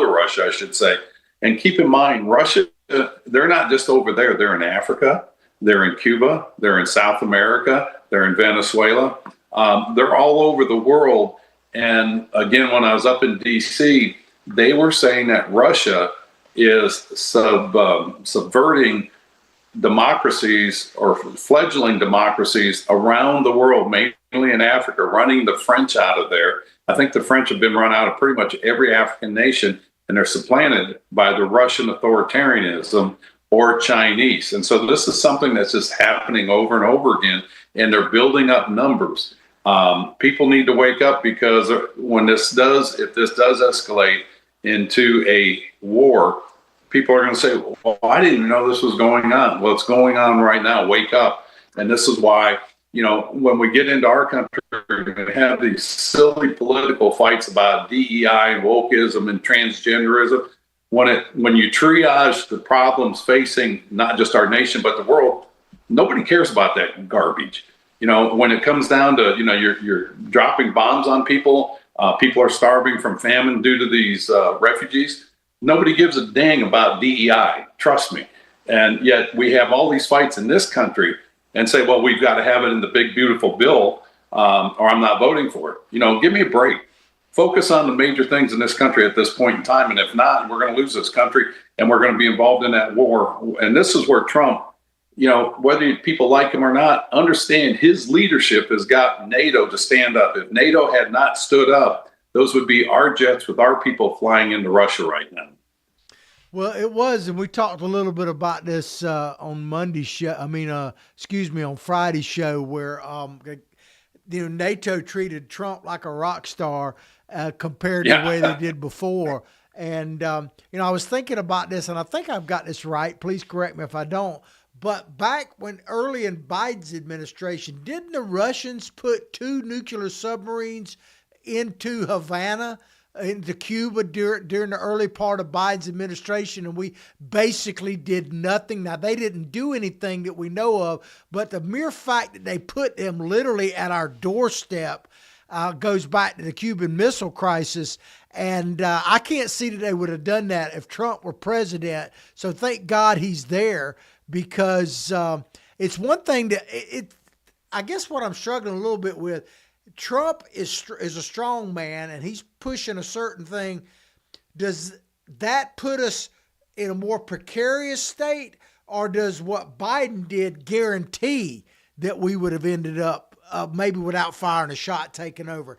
Russia, I should say. And keep in mind, Russia, they're not just over there. They're in Africa. They're in Cuba. They're in South America. They're in Venezuela. They're all over the world. And again, when I was up in D.C., they were saying that Russia is subverting democracies or fledgling democracies around the world, mainly in Africa, running the French out of there. I think the French have been run out of pretty much every African nation, and they're supplanted by the Russian authoritarianism or Chinese. And so this is something that's just happening over and over again, and they're building up numbers. People need to wake up, because if this does escalate into a war, people are going to say, well, I didn't know this was going on. Well, it's going on right now. Wake up. And this is why, when we get into our country, we're going to have these silly political fights about DEI and wokeism and transgenderism. When you triage the problems facing not just our nation, but the world, nobody cares about that garbage. When it comes down to, you're dropping bombs on people, people are starving from famine due to these refugees. Nobody gives a dang about DEI, trust me. And yet we have all these fights in this country and say, well, we've got to have it in the big, beautiful bill, or I'm not voting for it. Give me a break. Focus on the major things in this country at this point in time. And if not, we're going to lose this country, and we're going to be involved in that war. And this is where Trump, whether people like him or not, understand his leadership has got NATO to stand up. If NATO had not stood up, those would be our jets with our people flying into Russia right now. Well, it was, and we talked a little bit about this on Monday's show. On Friday's show, where NATO treated Trump like a rock star compared to the way they did before. And I was thinking about this, and I think I've got this right. Please correct me if I don't. But back when early in Biden's administration, didn't the Russians put 2 nuclear submarines into Havana, into Cuba during the early part of Biden's administration, and we basically did nothing? Now, they didn't do anything that we know of, but the mere fact that they put them literally at our doorstep goes back to the Cuban Missile Crisis, and I can't see that they would have done that if Trump were president. So thank God he's there, because it's one thing that I guess what I'm struggling a little bit with, Trump is a strong man, and he's pushing a certain thing. Does that put us in a more precarious state, or does what Biden did guarantee that we would have ended up maybe without firing a shot taking over?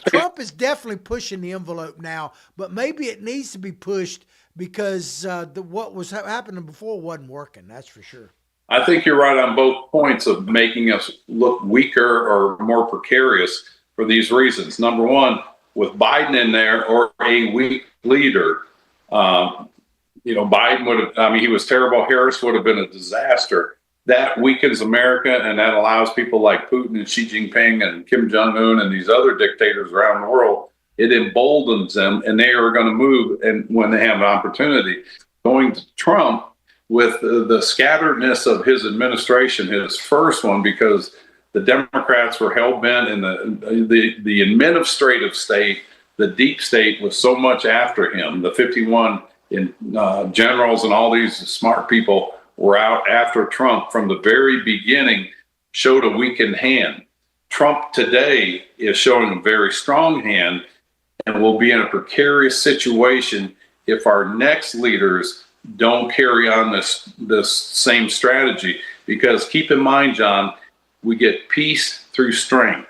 Trump is definitely pushing the envelope now, but maybe it needs to be pushed, because what was happening before wasn't working. That's for sure. I think you're right on both points of making us look weaker or more precarious for these reasons. Number one, with Biden in there, or a weak leader, Biden would have, he was terrible. Harris would have been a disaster. That weakens America, and that allows people like Putin and Xi Jinping and Kim Jong-un and these other dictators around the world. It emboldens them, and they are going to move, and when they have an opportunity. Going to Trump, with the scatteredness of his administration, his first one, because the Democrats were hell-bent in the administrative state, the deep state was so much after him. The 51 generals and all these smart people were out after Trump from the very beginning, showed a weakened hand. Trump today is showing a very strong hand, and will be in a precarious situation if our next leaders don't carry on this same strategy. Because keep in mind, John, we get peace through strength.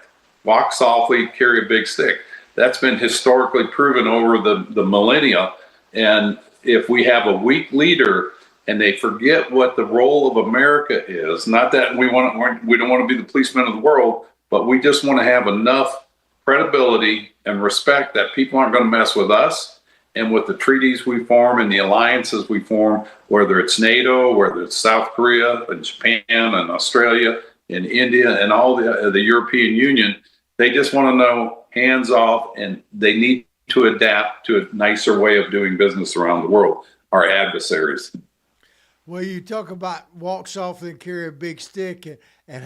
walk softly, carry a big stick. That's been historically proven over the millennia. And if we have a weak leader and they forget what the role of America is, not that we don't want to be the policemen of the world, but we just want to have enough credibility and respect that people aren't going to mess with us and with the treaties we form and the alliances we form, whether it's NATO, whether it's South Korea and Japan and Australia and India and all the European Union. They just want to know hands off, and they need to adapt to a nicer way of doing business around the world, our adversaries. Well, you talk about walk softly and carry a big stick, and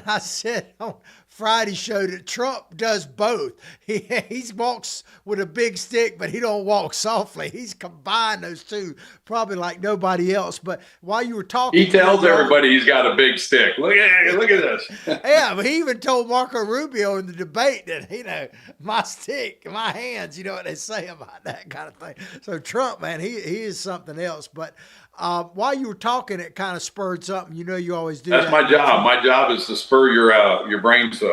I said on Friday show that Trump does both. He walks with a big stick, but he don't walk softly. He's combined those two probably like nobody else. But while you were talking, he tells everybody he's got a big stick. Look at this. Yeah, but he even told Marco Rubio in the debate that, my stick, my hands, you know what they say about that kind of thing. So Trump, man, he is something else. But while you were talking, it kind of spurred something. You always do. That's my job. My job is to spur your brain cells.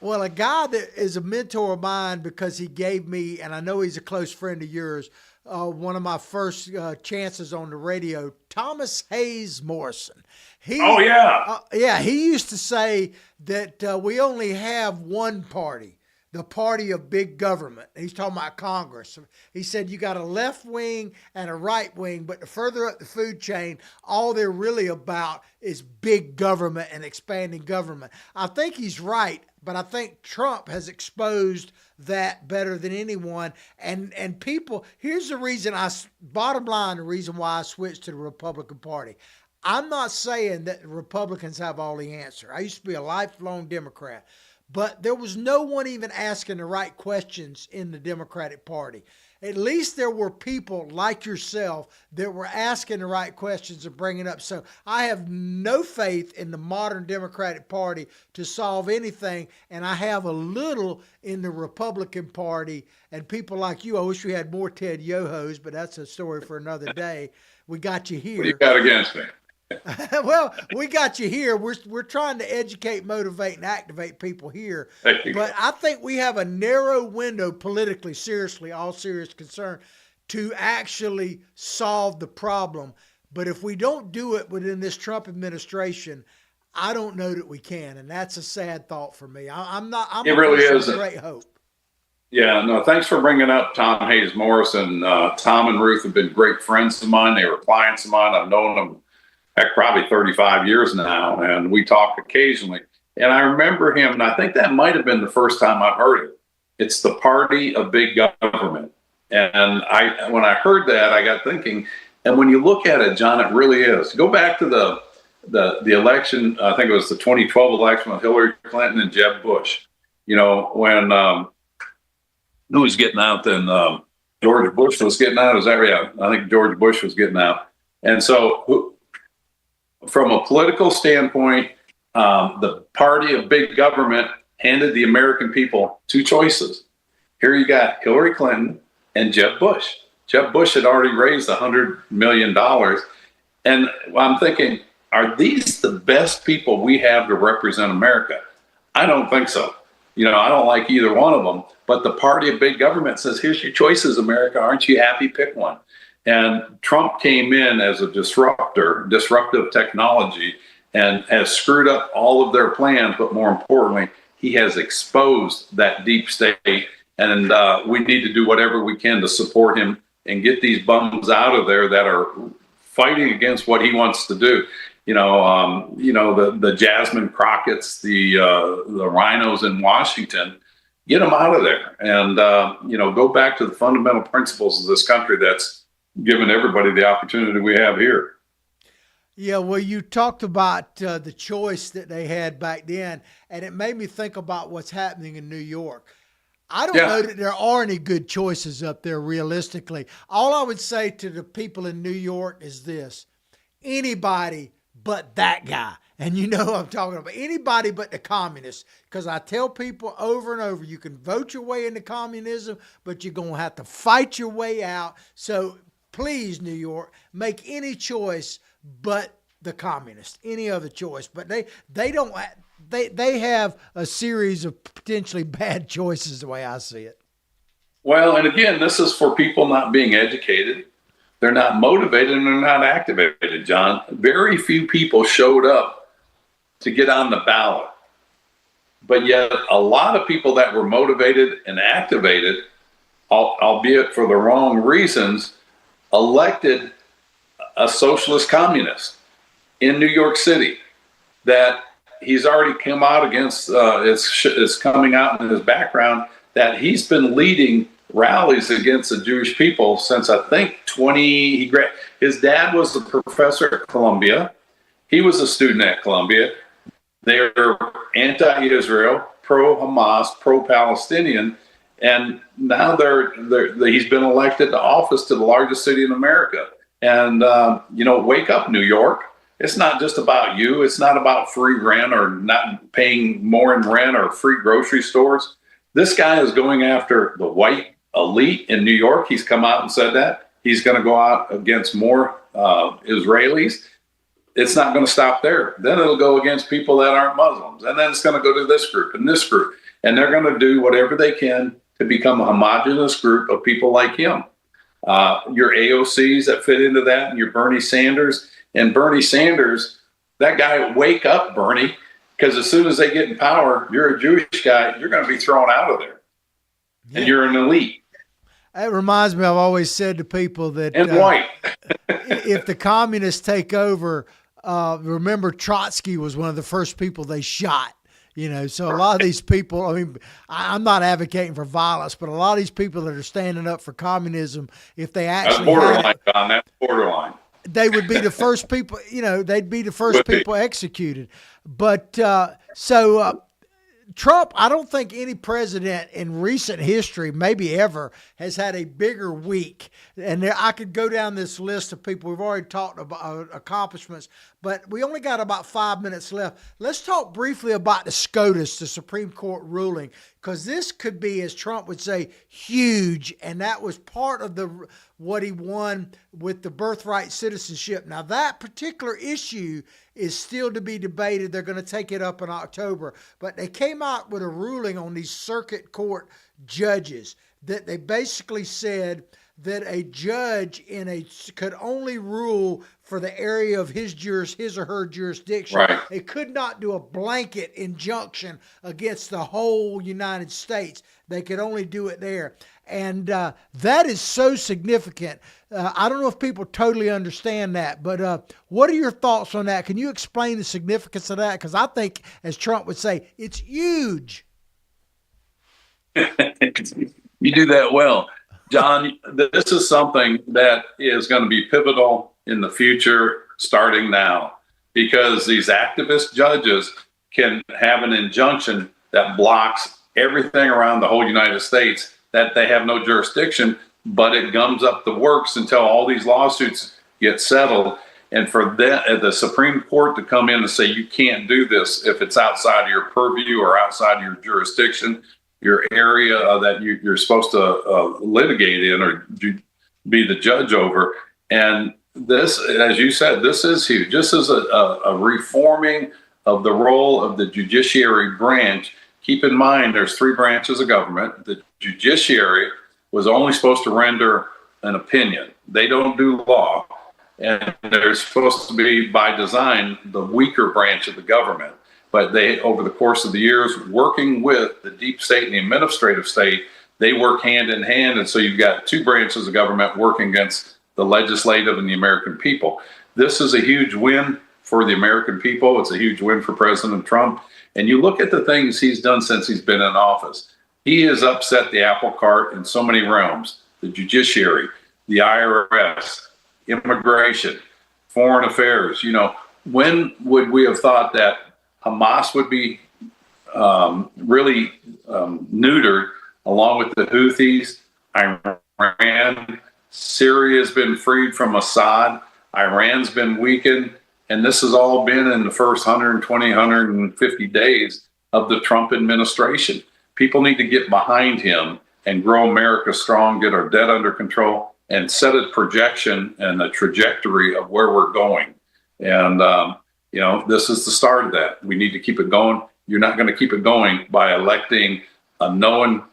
Well, a guy that is a mentor of mine because he gave me, and I know he's a close friend of yours, one of my first chances on the radio, Thomas Hayes Morrison. He used to say that we only have one party. The party of big government. He's talking about Congress. He said you got a left wing and a right wing, but the further up the food chain, all they're really about is big government and expanding government. I think he's right, but I think Trump has exposed that better than anyone. And people, here's the reason bottom line, the reason why I switched to the Republican Party. I'm not saying that the Republicans have all the answer. I used to be a lifelong Democrat. But there was no one even asking the right questions in the Democratic Party. At least there were people like yourself that were asking the right questions and bringing up. So I have no faith in the modern Democratic Party to solve anything, and I have a little in the Republican Party and people like you. I wish we had more Ted Yohos, but that's a story for another day. We got you here. What do you got against me? Well, we got you here. We're trying to educate, motivate, and activate people here. But I think we have a narrow window politically, seriously, all serious concern, to actually solve the problem. But if we don't do it within this Trump administration, I don't know that we can. And that's a sad thought for me. I'm it really is a great hope. Yeah, no, thanks for bringing up Tom Hayes Morrison. Tom and Ruth have been great friends of mine. They were clients of mine. I've known them probably 35 years now, and we talk occasionally. And I remember him, and I think that might have been the first time I've heard it. It's the party of big government. And when I heard that, I got thinking, and when you look at it, John, it really is. Go back to the election, I think it was the 2012 election with Hillary Clinton and Jeb Bush. When who was getting out then? George Bush was getting out. Is that right? I think George Bush was getting out. And so from a political standpoint, the party of big government handed the American people two choices. Here you got Hillary Clinton and Jeb Bush. Jeb Bush had already raised $100 million. And I'm thinking, are these the best people we have to represent America? I don't think so. I don't like either one of them. But the party of big government says, here's your choices, America. Aren't you happy? Pick one. And Trump came in as a disruptive technology, and has screwed up all of their plans. But more importantly, he has exposed that deep state. And we need to do whatever we can to support him and get these bums out of there that are fighting against what he wants to do. The Jasmine Crockett's, the rhinos in Washington, get them out of there. And, go back to the fundamental principles of this country that's given everybody the opportunity we have here. Yeah, well, you talked about the choice that they had back then, and it made me think about what's happening in New York. I don't know that there are any good choices up there realistically. All I would say to the people in New York is this: anybody but that guy. And you know what I'm talking about. Anybody but the communists. Because I tell people over and over, you can vote your way into communism, but you're going to have to fight your way out. So please, New York, make any choice but the communists, any other choice. But they don't, they have a series of potentially bad choices, the way I see it. Well, and again, this is for people not being educated. They're not motivated and they're not activated, John. Very few people showed up to get on the ballot. But yet a lot of people that were motivated and activated, albeit for the wrong reasons, elected a socialist communist in New York City that he's already come out against. It's coming out in his background that he's been leading rallies against the Jewish people since I think his dad was a professor at Columbia. He was a student at Columbia. They're anti-Israel, pro-Hamas, pro-Palestinian, and now he's been elected to office to the largest city in America. And wake up, New York. It's not just about you. It's not about free rent or not paying more in rent or free grocery stores. This guy is going after the white elite in New York. He's come out and said that. He's going to go out against more Israelis. It's not going to stop there. Then it'll go against people that aren't Muslims. And then it's going to go to this group and this group. And they're going to do whatever they can to become a homogenous group of people like him. Your AOCs that fit into that, and your Bernie Sanders. And Bernie Sanders, that guy, wake up, Bernie, because as soon as they get in power, you're a Jewish guy, you're going to be thrown out of there. Yeah. And you're an elite. It reminds me, I've always said to people that white. If the communists take over, remember Trotsky was one of the first people they shot. So a lot of these people, I mean, I'm not advocating for violence, but a lot of these people that are standing up for communism, if they actually that's borderline, John, that's borderline. They would be the first people, they'd be the first people executed. But Trump, I don't think any president in recent history, maybe ever, has had a bigger week. And I could go down this list of people. We've already talked about accomplishments, but we only got about 5 minutes left. Let's talk briefly about the SCOTUS, the Supreme Court ruling, because this could be, as Trump would say, huge. And that was part of what he won with the birthright citizenship. Now, that particular issue is still to be debated. They're going to take it up in October. But they came out with a ruling on these circuit court judges that they basically said that a judge could only rule for the area of his or her jurisdiction. Right. They could not do a blanket injunction against the whole United States. They could only do it there. And that is so significant. I don't know if people totally understand that, but what are your thoughts on that? Can you explain the significance of that? Because I think, as Trump would say, it's huge. You do that well. John, this is something that is going to be pivotal in the future, starting now, because these activist judges can have an injunction that blocks everything around the whole United States, that they have no jurisdiction, but it gums up the works until all these lawsuits get settled. And for the Supreme Court to come in and say, you can't do this if it's outside of your purview or outside your jurisdiction, your area that you're supposed to litigate in or be the judge over. And this, as you said, this is huge. This is a reforming of the role of the judiciary branch. Keep in mind, there's 3 branches of government. The judiciary was only supposed to render an opinion. They don't do law. And they're supposed to be, by design, the weaker branch of the government. But they, over the course of the years, working with the deep state and the administrative state, they work hand in hand. And so you've got 2 branches of government working against the legislative and the American people. This is a huge win for the American people. It's a huge win for President Trump. And you look at the things he's done since he's been in office. He has upset the apple cart in so many realms: the judiciary, the IRS, immigration, foreign affairs. When would we have thought that Hamas would be really neutered, along with the Houthis, Iran? Syria's been freed from Assad. Iran's been weakened. And this has all been in the first 120, 150 days of the Trump administration. People need to get behind him and grow America strong, get our debt under control, and set a projection and a trajectory of where we're going. And, this is the start of that. We need to keep it going. You're not going to keep it going by electing a known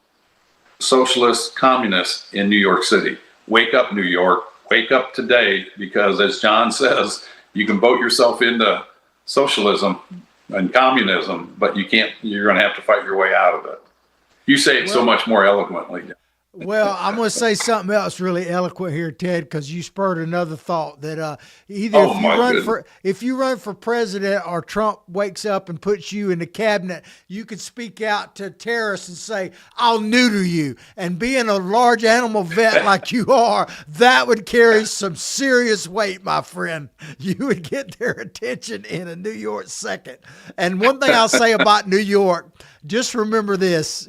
socialist communist in New York City. Wake up, New York. Wake up today, because as John says, you can vote yourself into socialism and communism, but you can't. You're going to have to fight your way out of it. You say it so much more eloquently. Well, I'm going to say something else really eloquent here, Ted, because you spurred another thought that either if you run for president or Trump wakes up and puts you in the cabinet, you could speak out to terrorists and say, "I'll neuter you." And being a large animal vet like you are, that would carry some serious weight, my friend. You would get their attention in a New York second. And one thing I'll say about New York, just remember this,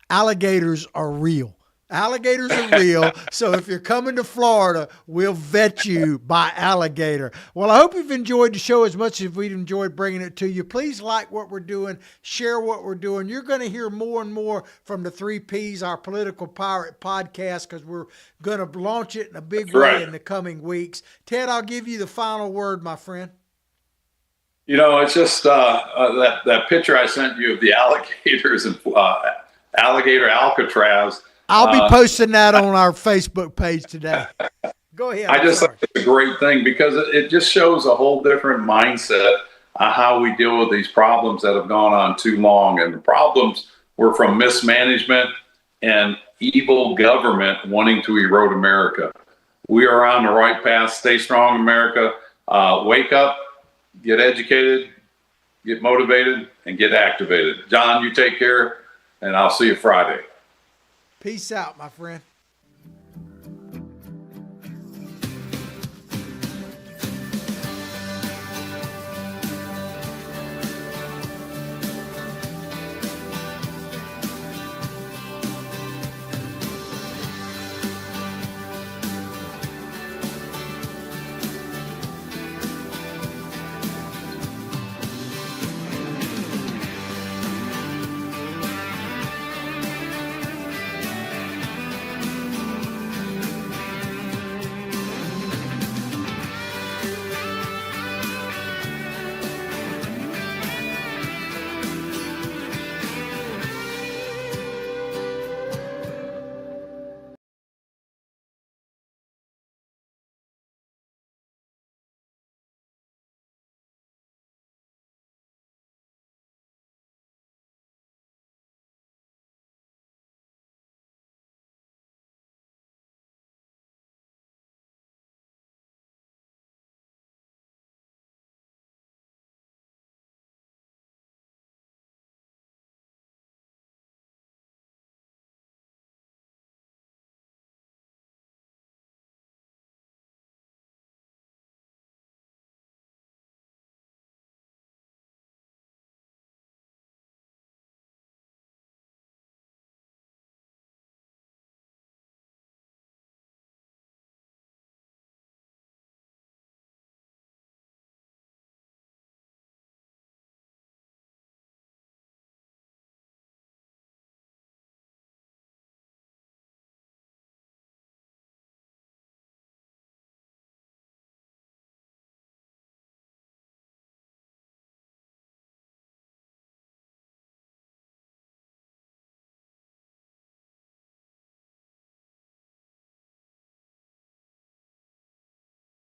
alligators are real. Alligators are real. So if you're coming to Florida, we'll vet you by alligator. Well, I hope you've enjoyed the show as much as we've enjoyed bringing it to you. Please like what we're doing, share what we're doing. You're going to hear more and more from the 3 Ps, our Political Pirate podcast, because we're going to launch it in a big way in the coming weeks. Ted, I'll give you the final word, my friend. It's just that picture I sent you of the alligators and alligator Alcatraz. I'll be posting that on our Facebook page today. Go ahead. I just think it's a great thing because it just shows a whole different mindset on how we deal with these problems that have gone on too long. And the problems were from mismanagement and evil government wanting to erode America. We are on the right path. Stay strong, America. Wake up, get educated, get motivated, and get activated. John, you take care, and I'll see you Friday. Peace out, my friend.